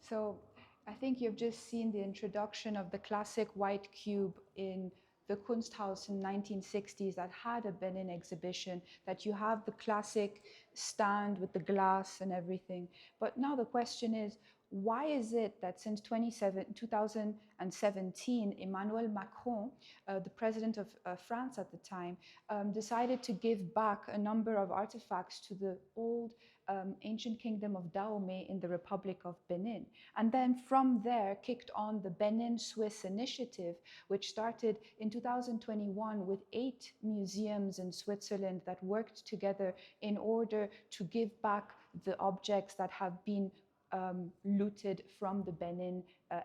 So I think you've just seen the introduction of the classic white cube in the Kunsthaus in 1960s that had a Benin exhibition, that you have the classic stand with the glass and everything. But now the question is, why is it that since 2017, Emmanuel Macron, the president of France at the time, decided to give back a number of artifacts to the old ancient kingdom of Dahomey in the Republic of Benin. And then from there kicked on the Benin Swiss initiative, which started in 2021 with 8 museums in Switzerland that worked together in order to give back the objects that have been looted from the Benin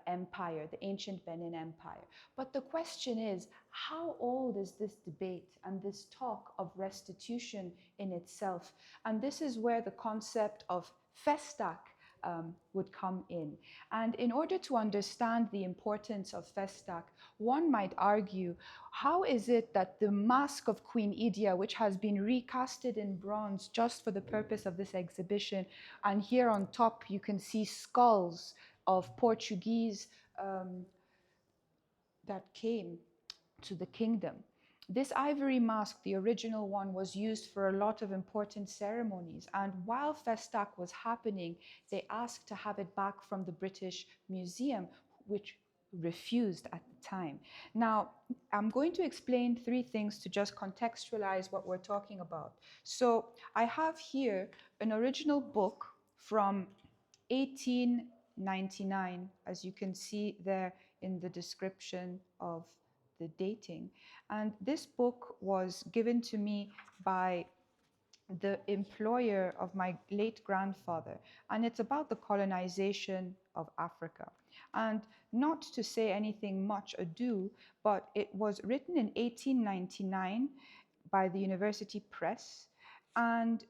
Empire, the ancient Benin Empire. But the question is, how old is this debate and this talk of restitution in itself? And this is where the concept of Festac would come in. And in order to understand the importance of Festac, one might argue, how is it that the mask of Queen Idia, which has been recasted in bronze just for the purpose of this exhibition, and here on top you can see skulls of Portuguese that came to the kingdom. This ivory mask, the original one, was used for a lot of important ceremonies. And while Festac was happening, they asked to have it back from the British Museum, which refused at the time. Now, I'm going to explain 3 things to just contextualize what we're talking about. So I have here an original book from 1899, as you can see there in the description of the dating. And this book was given to me by the employer of my late grandfather, and it's about the colonization of Africa. And not to say anything much ado, but it was written in 1899 by the University Press. And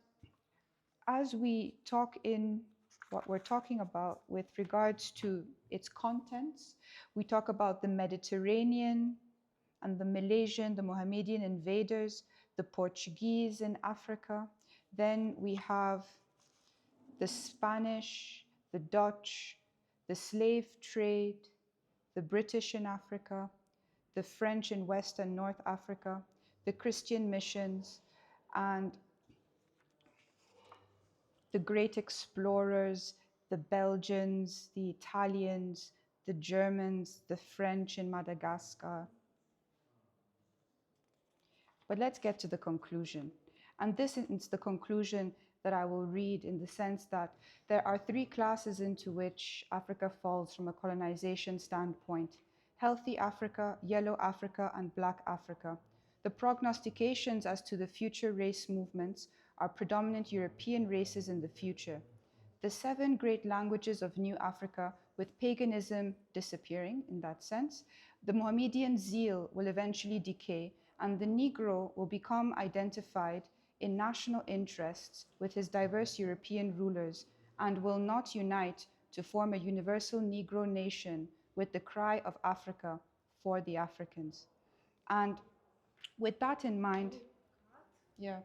as we talk in what we're talking about with regards to its contents, we talk about the Mediterranean and the Malaysian, the Mohammedan invaders, the Portuguese in Africa. Then we have the Spanish, the Dutch, the slave trade, the British in Africa, the French in West and North Africa, the Christian missions, and the great explorers, the Belgians, the Italians, the Germans, the French in Madagascar. But let's get to the conclusion. And this is the conclusion that I will read, in the sense that there are 3 classes into which Africa falls from a colonization standpoint: healthy Africa, yellow Africa, and black Africa. The prognostications as to the future race movements are predominant European races in the future. The 7 great languages of New Africa, with paganism disappearing in that sense, the Mohammedan zeal will eventually decay, and the Negro will become identified in national interests with his diverse European rulers, and will not unite to form a universal Negro nation with the cry of Africa for the Africans. And with that in mind, yeah.